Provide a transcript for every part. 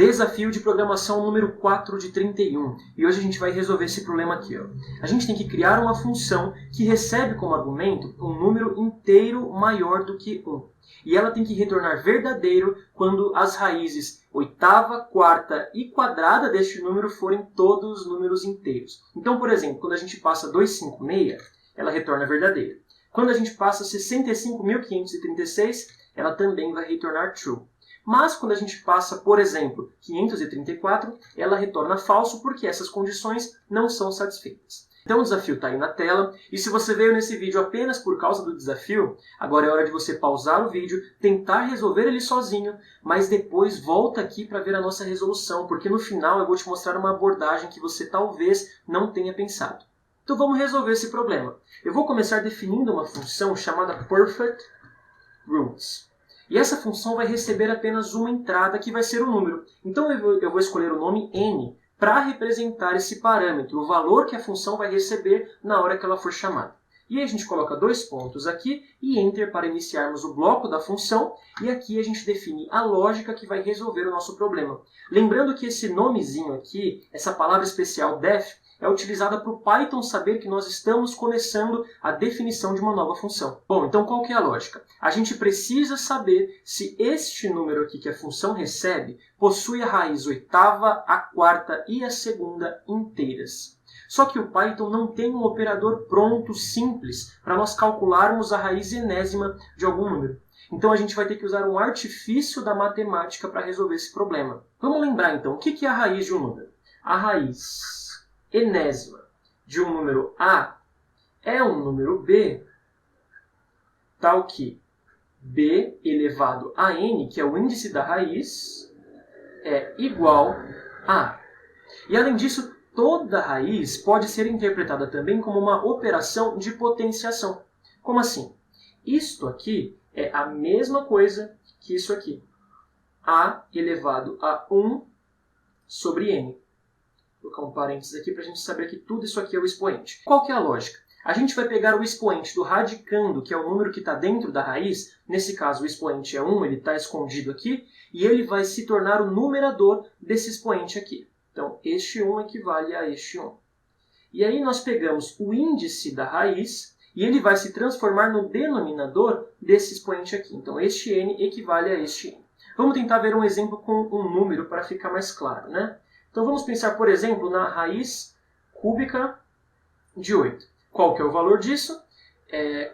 Desafio de programação número 4 de 31. E hoje a gente vai resolver esse problema aqui. Ó. A gente tem que criar uma função que recebe como argumento um número inteiro maior do que 1. E ela tem que retornar verdadeiro quando as raízes oitava, quarta e quadrada deste número forem todos os números inteiros. Então, por exemplo, quando a gente passa 256, ela retorna verdadeira. Quando a gente passa 65.536, ela também vai retornar true. Mas quando a gente passa, por exemplo, 534, ela retorna falso porque essas condições não são satisfeitas. Então o desafio está aí na tela, e se você veio nesse vídeo apenas por causa do desafio, agora é hora de você pausar o vídeo, tentar resolver ele sozinho, mas depois volta aqui para ver a nossa resolução, porque no final eu vou te mostrar uma abordagem que você talvez não tenha pensado. Então vamos resolver esse problema. Eu vou começar definindo uma função chamada perfect_roots. E essa função vai receber apenas uma entrada que vai ser um número. Então eu vou escolher o nome n para representar esse parâmetro, o valor que a função vai receber na hora que ela for chamada. E aí a gente coloca 2 pontos aqui e Enter para iniciarmos o bloco da função. E aqui a gente define a lógica que vai resolver o nosso problema. Lembrando que esse nomezinho aqui, essa palavra especial def, é utilizada para o Python saber que nós estamos começando a definição de uma nova função. Bom, então qual que é a lógica? A gente precisa saber se este número aqui que a função recebe possui a raiz oitava, a quarta e a segunda inteiras. Só que o Python não tem um operador pronto, simples, para nós calcularmos a raiz enésima de algum número. Então a gente vai ter que usar um artifício da matemática para resolver esse problema. Vamos lembrar então, o que é a raiz de um número? A raiz enésima de um número A é um número B, tal que B elevado a n, que é o índice da raiz, é igual a. E além disso, toda raiz pode ser interpretada também como uma operação de potenciação. Como assim? Isto aqui é a mesma coisa que isso aqui. A elevado a 1 sobre n. Vou colocar um parênteses aqui para a gente saber que tudo isso aqui é o expoente. Qual que é a lógica? A gente vai pegar o expoente do radicando, que é o número que está dentro da raiz. Nesse caso, o expoente é 1, ele está escondido aqui. E ele vai se tornar o numerador desse expoente aqui. Então, este 1 equivale a este 1. E aí nós pegamos o índice da raiz e ele vai se transformar no denominador desse expoente aqui. Então, este n equivale a este n. Vamos tentar ver um exemplo com um número para ficar mais claro, né? Então vamos pensar, por exemplo, na raiz cúbica de 8. Qual que é o valor disso?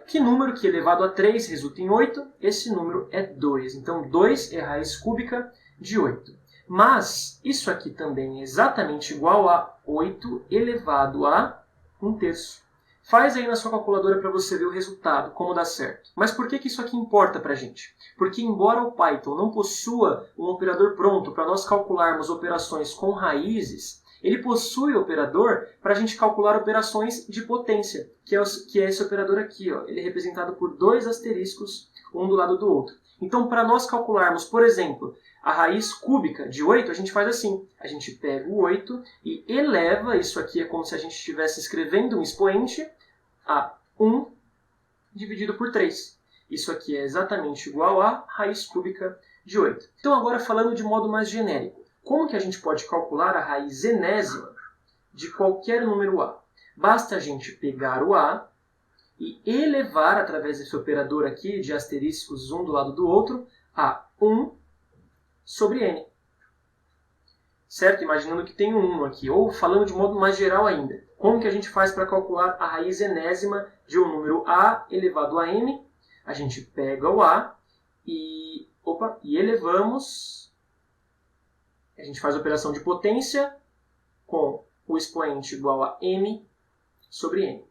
Que número que elevado a 3 resulta em 8? Esse número é 2. Então 2 é a raiz cúbica de 8. Mas isso aqui também é exatamente igual a 8 elevado a 1/3. Faz aí na sua calculadora para você ver o resultado, como dá certo. Mas por que isso aqui importa para a gente? Porque embora o Python não possua um operador pronto para nós calcularmos operações com raízes, ele possui operador para a gente calcular operações de potência, que é esse operador aqui. Ó. Ele é representado por 2 asteriscos, um do lado do outro. Então, para nós calcularmos, por exemplo, a raiz cúbica de 8, a gente faz assim. A gente pega o 8 e eleva, isso aqui é como se a gente estivesse escrevendo um expoente, a 1 dividido por 3. Isso aqui é exatamente igual a raiz cúbica de 8. Então agora falando de modo mais genérico, como que a gente pode calcular a raiz enésima de qualquer número A? Basta a gente pegar o A e elevar, através desse operador aqui de asteriscos um do lado do outro, a 1 sobre n. Certo? Imaginando que tem um 1 aqui. Ou falando de modo mais geral ainda. Como que a gente faz para calcular a raiz enésima de um número A elevado a n? A gente pega o A e elevamos. A gente faz a operação de potência com o expoente igual a m sobre n.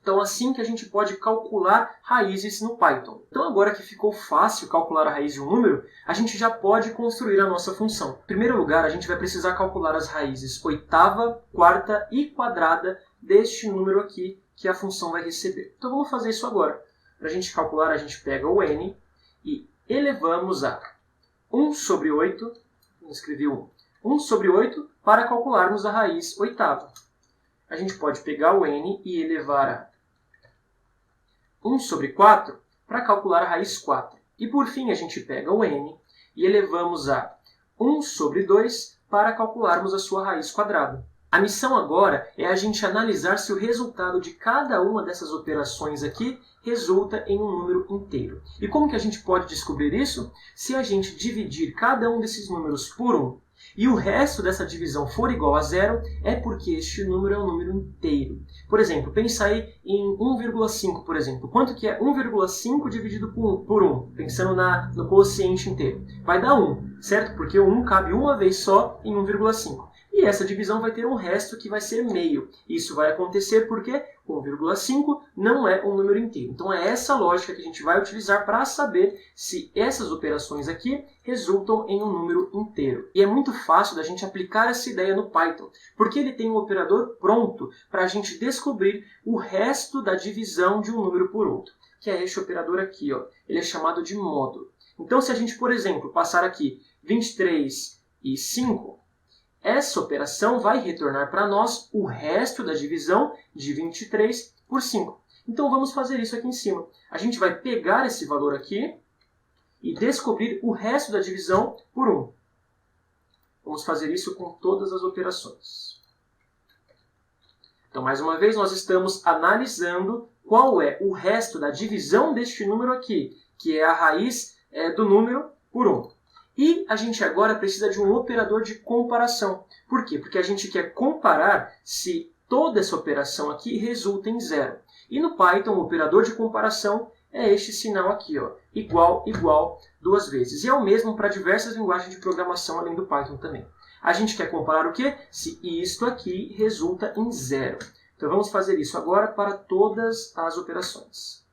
Então, assim que a gente pode calcular raízes no Python. Então, agora que ficou fácil calcular a raiz de um número, a gente já pode construir a nossa função. Em primeiro lugar, a gente vai precisar calcular as raízes oitava, quarta e quadrada deste número aqui que a função vai receber. Então, vamos fazer isso agora. Para a gente calcular, a gente pega o n e elevamos a 1 sobre 8, vamos escrever 1 sobre 8 para calcularmos a raiz oitava. A gente pode pegar o n e elevar a 1 sobre 4 para calcular a raiz 4. E por fim, a gente pega o n e elevamos a 1 sobre 2 para calcularmos a sua raiz quadrada. A missão agora é a gente analisar se o resultado de cada uma dessas operações aqui resulta em um número inteiro. E como que a gente pode descobrir isso? Se a gente dividir cada um desses números por 1 e o resto dessa divisão for igual a zero, é porque este número é um número inteiro. Por exemplo, pensa aí em 1,5, por exemplo. Quanto que é 1,5 dividido por 1? Pensando no quociente inteiro. Vai dar 1, certo? Porque o 1 cabe uma vez só em 1,5. E essa divisão vai ter um resto que vai ser meio. Isso vai acontecer porque 1,5 não é um número inteiro. Então é essa lógica que a gente vai utilizar para saber se essas operações aqui resultam em um número inteiro. E é muito fácil da gente aplicar essa ideia no Python, porque ele tem um operador pronto para a gente descobrir o resto da divisão de um número por outro, que é este operador aqui, ó. Ele é chamado de módulo. Então se a gente, por exemplo, passar aqui 23 e 5, essa operação vai retornar para nós o resto da divisão de 23 por 5. Então vamos fazer isso aqui em cima. A gente vai pegar esse valor aqui e descobrir o resto da divisão por 1. Vamos fazer isso com todas as operações. Então, mais uma vez, nós estamos analisando qual é o resto da divisão deste número aqui, que é a raiz do número por 1. E a gente agora precisa de um operador de comparação. Por quê? Porque a gente quer comparar se toda essa operação aqui resulta em zero. E no Python, o operador de comparação é este sinal aqui, ó, igual, igual, duas vezes. E é o mesmo para diversas linguagens de programação além do Python também. A gente quer comparar o quê? Se isto aqui resulta em zero. Então vamos fazer isso agora para todas as operações.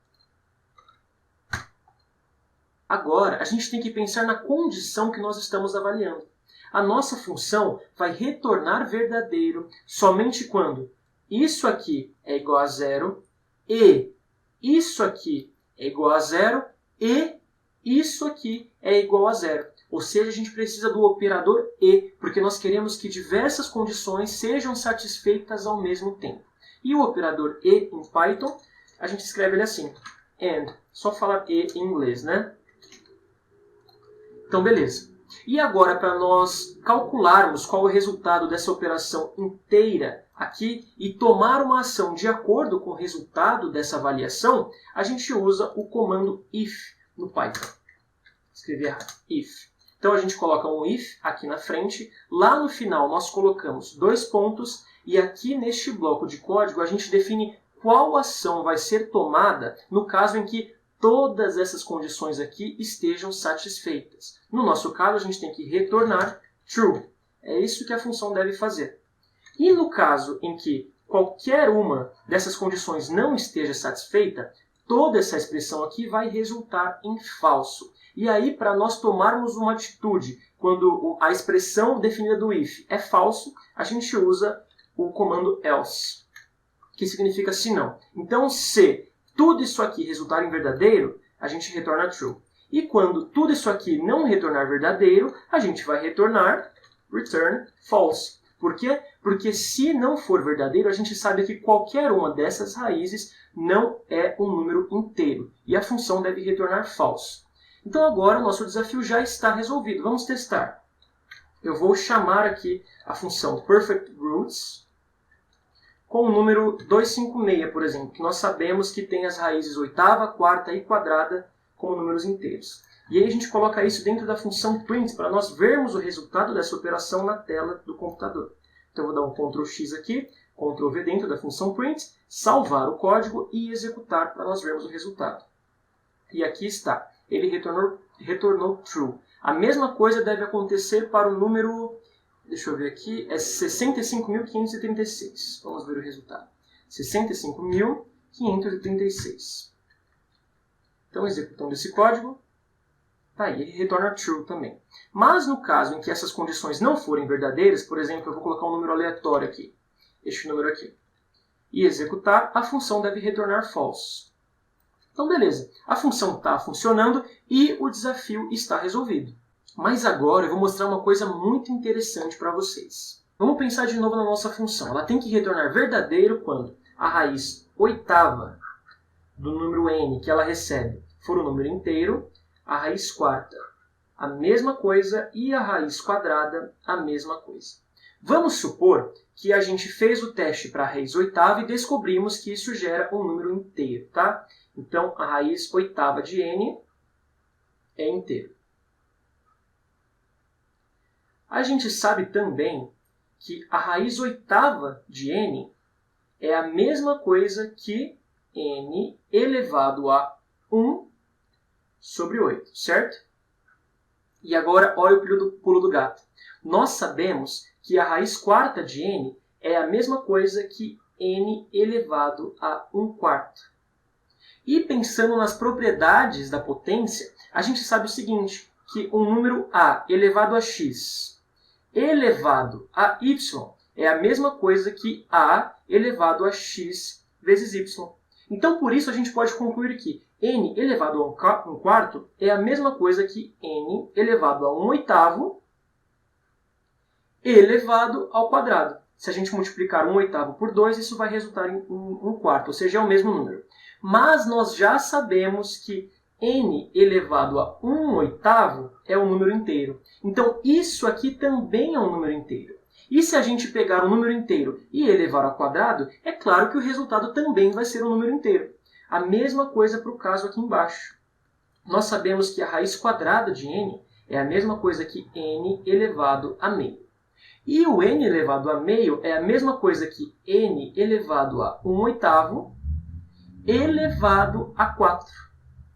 Agora, a gente tem que pensar na condição que nós estamos avaliando. A nossa função vai retornar verdadeiro somente quando isso aqui é igual a zero e isso aqui é igual a zero e isso aqui é igual a zero. Ou seja, a gente precisa do operador e, porque nós queremos que diversas condições sejam satisfeitas ao mesmo tempo. E o operador e em Python, a gente escreve ele assim, and. Só falar e em inglês, né? Então, beleza. E agora, para nós calcularmos qual é o resultado dessa operação inteira aqui e tomar uma ação de acordo com o resultado dessa avaliação, a gente usa o comando if no Python. Escrevi errado. If. Então, a gente coloca um if aqui na frente. Lá no final, nós colocamos 2 pontos. E aqui neste bloco de código, a gente define qual ação vai ser tomada no caso em que todas essas condições aqui estejam satisfeitas. No nosso caso, a gente tem que retornar true. É isso que a função deve fazer. E no caso em que qualquer uma dessas condições não esteja satisfeita, toda essa expressão aqui vai resultar em falso. E aí, para nós tomarmos uma atitude, quando a expressão definida do if é falso, a gente usa o comando else, que significa se não. Então, se tudo isso aqui resultar em verdadeiro, a gente retorna true. E quando tudo isso aqui não retornar verdadeiro, a gente vai retornar return false. Por quê? Porque se não for verdadeiro, a gente sabe que qualquer uma dessas raízes não é um número inteiro. E a função deve retornar false. Então agora o nosso desafio já está resolvido. Vamos testar. Eu vou chamar aqui a função perfectRoots com o número 256, por exemplo, que nós sabemos que tem as raízes oitava, quarta e quadrada como números inteiros. E aí a gente coloca isso dentro da função print para nós vermos o resultado dessa operação na tela do computador. Então eu vou dar um Ctrl X aqui, Ctrl V dentro da função print, salvar o código e executar para nós vermos o resultado. E aqui está, ele retornou true. A mesma coisa deve acontecer para o número, deixa eu ver aqui, é 65.536. Vamos ver o resultado. 65.536. Então, executando esse código, tá aí, ele retorna true também. Mas no caso em que essas condições não forem verdadeiras, por exemplo, eu vou colocar um número aleatório aqui, este número aqui, e executar, a função deve retornar false. Então, beleza. A função está funcionando e o desafio está resolvido. Mas agora eu vou mostrar uma coisa muito interessante para vocês. Vamos pensar de novo na nossa função. Ela tem que retornar verdadeiro quando a raiz oitava do número n que ela recebe for um número inteiro, a raiz quarta a mesma coisa e a raiz quadrada, a mesma coisa. Vamos supor que a gente fez o teste para a raiz oitava e descobrimos que isso gera um número inteiro, tá? Então, a raiz oitava de n é inteiro. A gente sabe também que a raiz oitava de n é a mesma coisa que n elevado a 1 sobre 8, certo? E agora, olha o pulo do gato. Nós sabemos que a raiz quarta de n é a mesma coisa que n elevado a 1/4. E pensando nas propriedades da potência, a gente sabe o seguinte, que um número a elevado a x elevado a y é a mesma coisa que a elevado a x vezes y. Então, por isso, a gente pode concluir que n elevado a 1/4 é a mesma coisa que n elevado a 1/8 elevado ao quadrado. Se a gente multiplicar 1/8 por 2, isso vai resultar em 1/4, ou seja, é o mesmo número. Mas nós já sabemos que n elevado a 1/8 é um número inteiro. Então, isso aqui também é um número inteiro. E se a gente pegar um número inteiro e elevar ao quadrado, é claro que o resultado também vai ser um número inteiro. A mesma coisa para o caso aqui embaixo. Nós sabemos que a raiz quadrada de n é a mesma coisa que n elevado a meio. E o n elevado a meio é a mesma coisa que n elevado a 1/8 elevado a 4.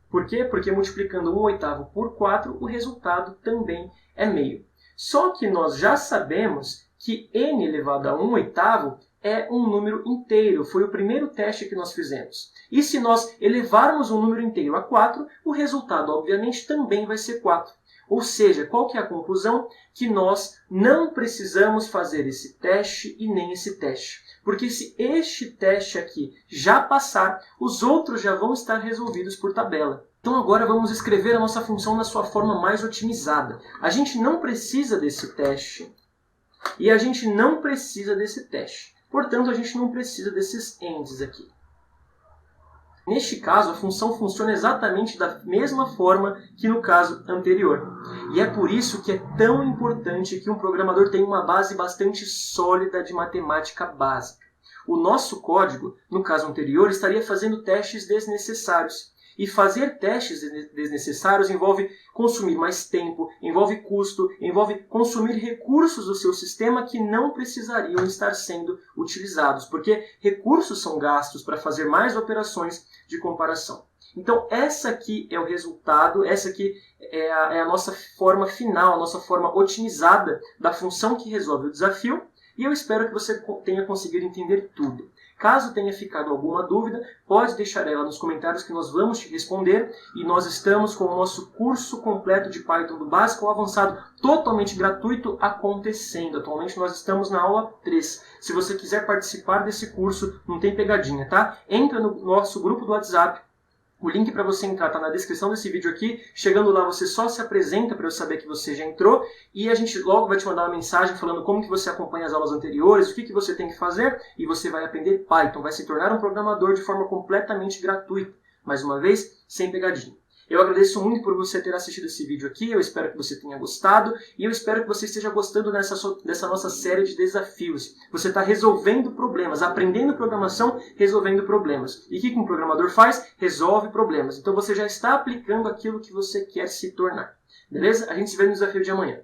Por quê? Porque multiplicando 1/8 por 4, o resultado também é meio. Só que nós já sabemos que n elevado a 1/8 é um número inteiro. Foi o primeiro teste que nós fizemos. E se nós elevarmos um número inteiro a 4, o resultado, obviamente, também vai ser 4. Ou seja, qual que é a conclusão? Que nós não precisamos fazer esse teste e nem esse teste. Porque se este teste aqui já passar, os outros já vão estar resolvidos por tabela. Então agora vamos escrever a nossa função na sua forma mais otimizada. A gente não precisa desse teste e a gente não precisa desse teste. Portanto, a gente não precisa desses ends aqui. Neste caso, a função funciona exatamente da mesma forma que no caso anterior. E é por isso que é tão importante que um programador tenha uma base bastante sólida de matemática básica. O nosso código, no caso anterior, estaria fazendo testes desnecessários. E fazer testes desnecessários envolve consumir mais tempo, envolve custo, envolve consumir recursos do seu sistema que não precisariam estar sendo utilizados, porque recursos são gastos para fazer mais operações de comparação. Então, essa aqui é o resultado, essa aqui é a nossa forma final, a nossa forma otimizada da função que resolve o desafio, e eu espero que você tenha conseguido entender tudo. Caso tenha ficado alguma dúvida, pode deixar ela nos comentários que nós vamos te responder. E nós estamos com o nosso curso completo de Python do básico ao avançado, totalmente gratuito, acontecendo. Atualmente nós estamos na aula 3. Se você quiser participar desse curso, não tem pegadinha, tá? Entra no nosso grupo do WhatsApp. O link para você entrar está na descrição desse vídeo aqui. Chegando lá, você só se apresenta para eu saber que você já entrou. E a gente logo vai te mandar uma mensagem falando como que você acompanha as aulas anteriores, o que você tem que fazer. E você vai aprender Python, vai se tornar um programador de forma completamente gratuita. Mais uma vez, sem pegadinha. Eu agradeço muito por você ter assistido esse vídeo aqui, eu espero que você tenha gostado e eu espero que você esteja gostando dessa nossa série de desafios. Você está resolvendo problemas, aprendendo programação, resolvendo problemas. E o que um programador faz? Resolve problemas. Então você já está aplicando aquilo que você quer se tornar. Beleza? A gente se vê no desafio de amanhã.